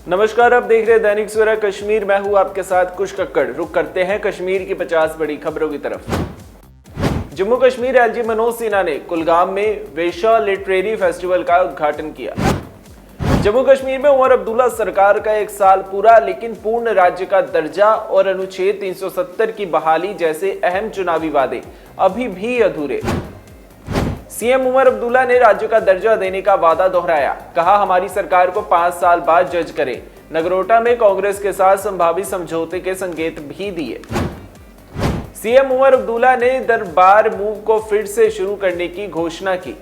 नमस्कार, आप देख रहे हैं दैनिक सवेरा कश्मीर। मैं हूं आपके साथ कुश कक्कड़। रुक करते हैं कश्मीर की 50 बड़ी खबरों की तरफ। जम्मू कश्मीर एलजी मनोज सिन्हा ने कुलगाम में वेशा लिटरेरी फेस्टिवल का उद्घाटन किया। जम्मू कश्मीर में उमर अब्दुल्ला सरकार का 1 साल पूरा, लेकिन पूर्ण राज्य का दर्जा और अनुच्छेद 370 की बहाली जैसे अहम चुनावी वादे अभी भी अधूरे। सीएम उमर अब्दुल्ला ने राज्य का दर्जा देने का वादा दोहराया। कहा, हमारी सरकार को 5 साल बाद जज करें। नगरोटा में कांग्रेस के साथ संभावित समझौते के संकेत भी दिए। सीएम उमर अब्दुल्ला ने दरबार मूव को फिर से शुरू करने की घोषणा की।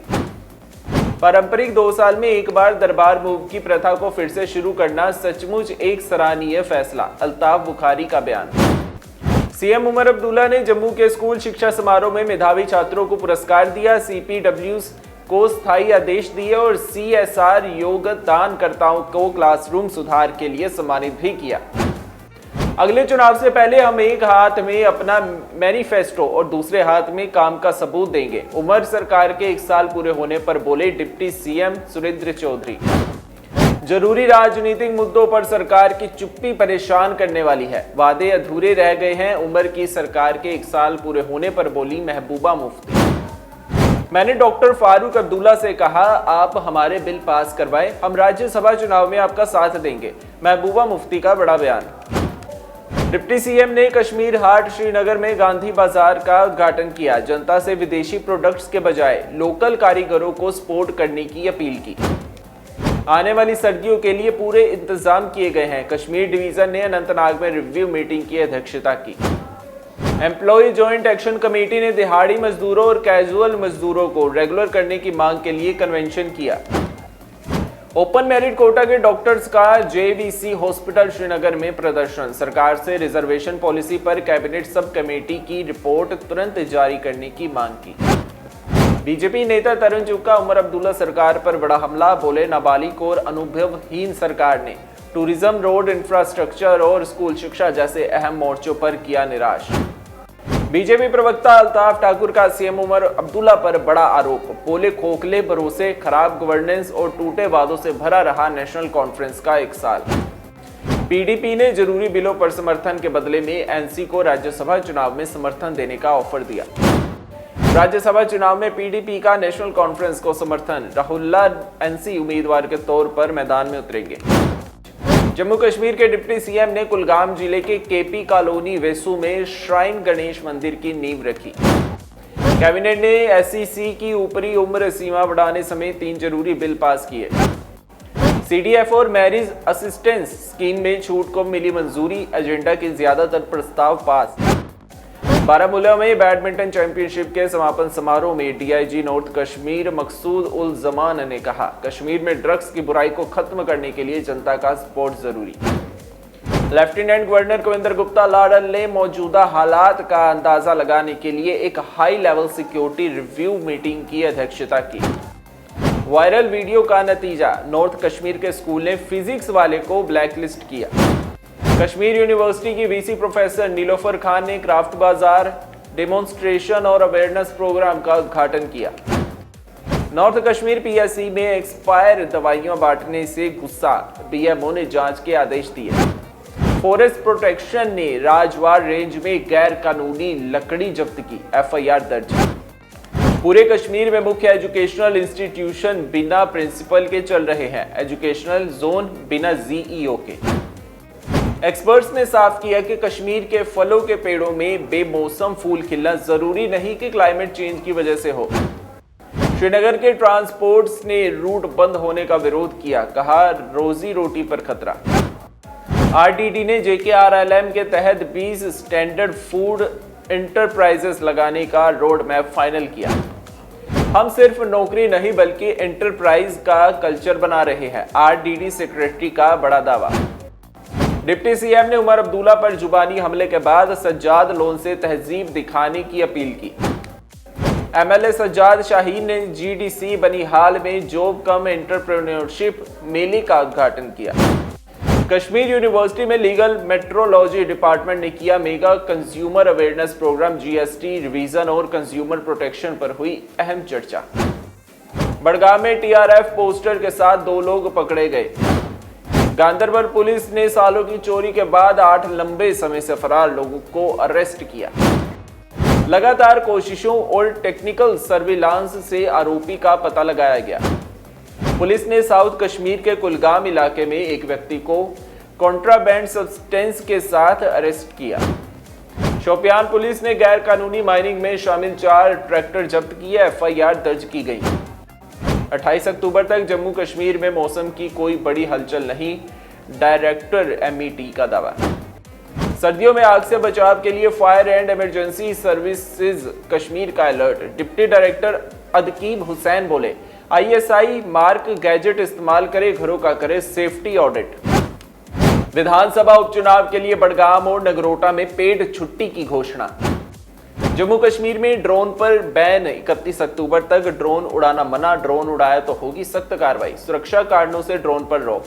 पारंपरिक 2 साल में एक बार दरबार मूव की प्रथा को फिर से शुरू करना सचमुच एक सराहनीय फैसला। अल्ताफ बुखारी का बयान। सीएम उमर अब्दुल्ला ने जम्मू के स्कूल शिक्षा समारोह में मेधावी छात्रों को पुरस्कार दिया। सीपीडब्ल्यूज को स्थायी आदेश दिए और सीएसआर योगदानकर्ताओं को क्लासरूम सुधार के लिए सम्मानित भी किया। अगले चुनाव से पहले हम एक हाथ में अपना मैनिफेस्टो और दूसरे हाथ में काम का सबूत देंगे। उमर सरकार के 1 साल पूरे होने पर बोले डिप्टी सीएम सुरेंद्र चौधरी। जरूरी राजनीतिक मुद्दों पर सरकार की चुप्पी परेशान करने वाली है। वादे अधूरे रह गए हैं। उमर की सरकार के 1 साल पूरे होने पर बोली महबूबा मुफ्ती। मैंने डॉक्टर फारूक अब्दुल्ला से कहा, आप हमारे बिल पास करवाएं, हम राज्यसभा चुनाव में आपका साथ देंगे। महबूबा मुफ्ती का बड़ा बयान। डिप्टी सीएम ने कश्मीर हाट श्रीनगर में गांधी बाजार का उद्घाटन किया। जनता से विदेशी प्रोडक्ट्स के बजाय लोकल कारीगरों को सपोर्ट करने की अपील की। आने वाली सर्दियों के लिए पूरे इंतजाम किए गए हैं। कश्मीर डिवीजन ने अनंतनाग में रिव्यू मीटिंग की अध्यक्षता की। एम्प्लॉय जॉइंट एक्शन कमेटी ने दिहाड़ी मजदूरों और कैजुअल मजदूरों को रेगुलर करने की मांग के लिए कन्वेंशन किया। ओपन मेरिट कोटा के डॉक्टर्स का जेवीसी हॉस्पिटल श्रीनगर में प्रदर्शन। सरकार से रिजर्वेशन पॉलिसी पर कैबिनेट सब कमेटी की रिपोर्ट तुरंत जारी करने की मांग की। बीजेपी नेता तरुण चुग का उमर अब्दुल्ला सरकार पर बड़ा हमला। बोले, नाबालिग और अनुभवहीन सरकार ने टूरिज्म, रोड इंफ्रास्ट्रक्चर और स्कूल शिक्षा जैसे अहम मोर्चों पर किया निराश। बीजेपी प्रवक्ता अल्ताफ ठाकुर का सीएम उमर अब्दुल्ला पर बड़ा आरोप। बोले, खोखले भरोसे, खराब गवर्नेंस और टूटे वादों से भरा रहा नेशनल कॉन्फ्रेंस का 1 साल। पीडीपी ने जरूरी बिलों पर समर्थन के बदले में एनसी को राज्यसभा चुनाव में समर्थन देने का ऑफर दिया। राज्यसभा चुनाव में पीडीपी का नेशनल कॉन्फ्रेंस को समर्थन। राहुल्ला एनसी उम्मीदवार के तौर पर मैदान में उतरेंगे। जम्मू कश्मीर के डिप्टी सीएम ने कुलगाम जिले के केपी कॉलोनी वेसू में श्राइन गणेश मंदिर की नींव रखी। कैबिनेट ने एसईसी की ऊपरी उम्र सीमा बढ़ाने समेत 3 जरूरी बिल पास किए। सीडीएफ और मैरिज असिस्टेंस स्कीम में छूट को मिली मंजूरी। एजेंडा के ज्यादातर प्रस्ताव पास। बारामूला में बैडमिंटन चैंपियनशिप के समापन समारोह में डीआईजी नॉर्थ कश्मीर मकसूद उल जमान ने कहा, कश्मीर में ड्रग्स की बुराई को खत्म करने के लिए जनता का सपोर्ट जरूरी। Lieutenant governor Kavinder Gupta ladle ने मौजूदा हालात का अंदाजा लगाने के लिए एक high level security review meeting की अध्यक्षता की। वायरल वीडियो का नतीजा, नॉर्थ कश्मीर के स्कूल ने फिजिक्स वाले को ब्लैकलिस्ट किया। कश्मीर यूनिवर्सिटी की वीसी प्रोफेसर नीलोफर खान ने क्राफ्ट बाजार, डेमोन्स्ट्रेशन और अवेयरनेस प्रोग्राम का उद्घाटन किया। नॉर्थ कश्मीर पीएससी में एक्सपायर दवाइयां बांटने से गुस्सा, बीएमओ ने जांच के आदेश दिए। फॉरेस्ट प्रोटेक्शन ने राजवार रेंज में गैर कानूनी लकड़ी जब्त की, एफआईआर दर्ज। पूरे कश्मीर में मुख्य एजुकेशनल इंस्टीट्यूशन बिना प्रिंसिपल के चल रहे हैं। एजुकेशनल जोन बिना जीईओ के। एक्सपर्ट्स ने साफ किया कि कश्मीर के फलों के पेड़ों में बेमौसम फूल खिलना जरूरी नहीं कि क्लाइमेट चेंज की वजह से हो। श्रीनगर के ट्रांसपोर्ट्स ने रूट बंद होने का विरोध किया। कहा, रोजी रोटी पर खतरा। आरटीडी ने जेकेआरएलएम के तहत 20 स्टैंडर्ड फूड इंटरप्राइजेस लगाने का रोड मैप फाइनल किया। हम सिर्फ नौकरी नहीं बल्कि एंटरप्राइज का कल्चर बना रहे हैं, आरडीडी सेक्रेटरी का बड़ा दावा। डिप्टी सीएम ने उमर अब्दुल्ला पर जुबानी हमले के बाद सज्जाद लोन से तहजीब दिखाने की अपील की। एमएलए सज्जाद शाहीन ने जीडीसी बनिहाल में जॉब कम एंटरप्रेन्योरशिप मेले का उद्घाटन किया। कश्मीर यूनिवर्सिटी में लीगल मेट्रोलॉजी डिपार्टमेंट ने किया mega consumer awareness programme. GST revision और कंज्यूमर प्रोटेक्शन पर हुई अहम चर्चा। बड़गाम में टीआरएफ पोस्टर के साथ 2 लोग पकड़े गए। गांदरबल पुलिस ने सालों की चोरी के बाद 8 लंबे समय से फरार लोगों को अरेस्ट किया। लगातार कोशिशों और टेक्निकल सर्विलांस से आरोपी का पता लगाया गया। पुलिस ने साउथ कश्मीर के कुलगाम इलाके में एक व्यक्ति को कॉन्ट्राबैंड सब्सटेंस के साथ अरेस्ट किया। शोपियान पुलिस ने गैर कानूनी माइनिंग में शामिल 4 ट्रैक्टर जब्त किए। एफआईआर दर्ज की गई। 28 अक्टूबर तक जम्मू कश्मीर में मौसम की कोई बड़ी हलचल नहीं, डायरेक्टर एमईटी का दावा। सर्दियों में आग से बचाव के लिए fire and emergency services Kashmir का अलर्ट। डिप्टी डायरेक्टर अदकीब हुसैन बोले, आईएसआई मार्क गैजेट इस्तेमाल करे, घरों का करे सेफ्टी ऑडिट। विधानसभा उपचुनाव के लिए बडगाम और नगरोटा में पेड छुट्टी की घोषणा। जम्मू कश्मीर में ड्रोन पर बैन। 31 अक्टूबर तक ड्रोन उड़ाना मना, ड्रोन उड़ाया तो होगी सख्त कार्रवाई। सुरक्षा कारणों से ड्रोन पर रोक।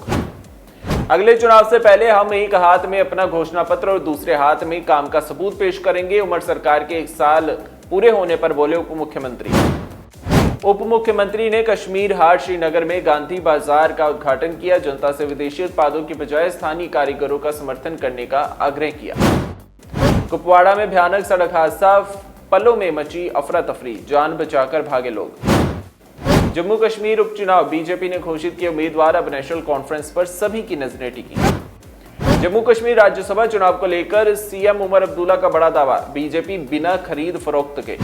अगले चुनाव से पहले हम एक हाथ में अपना घोषणा पत्र और दूसरे हाथ में काम का सबूत पेश करेंगे। उमर सरकार के 1 साल पूरे होने पर बोले उप मुख्यमंत्री। उप मुख्यमंत्री ने कश्मीर हाट श्रीनगर में गांधी बाजार का उद्घाटन किया। जनता से विदेशी उत्पादों की बजाय स्थानीय कारीगरों का समर्थन करने का आग्रह किया। कुपवाड़ा में भयानक सड़क हादसा, पलों में मची अफरा तफरी, जान बचाकर भागे लोग। जम्मू कश्मीर उपचुनाव, बीजेपी ने घोषित किए उम्मीदवार। अब नेशनल कॉन्फ्रेंस पर सभी की नजरें टिकी। जम्मू कश्मीर राज्यसभा चुनाव को लेकर सीएम उमर अब्दुल्ला का बड़ा दावा, बीजेपी बिना खरीद फरोख्त के।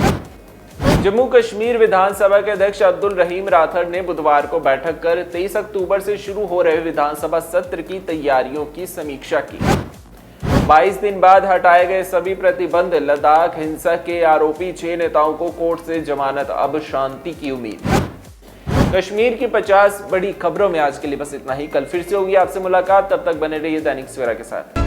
जम्मू कश्मीर विधानसभा के अध्यक्ष अब्दुल रहीम राठौर ने बुधवार को बैठक कर 23 अक्टूबर से शुरू हो रहे विधानसभा सत्र की तैयारियों की समीक्षा की। 22 दिन बाद हटाए गए सभी प्रतिबंध। लद्दाख हिंसा के आरोपी 6 नेताओं को कोर्ट से जमानत, अब शांति की उम्मीद। कश्मीर की 50 बड़ी खबरों में आज के लिए बस इतना ही। कल फिर से होगी आपसे मुलाकात, तब तक बने रहिए दैनिक सवेरा के साथ।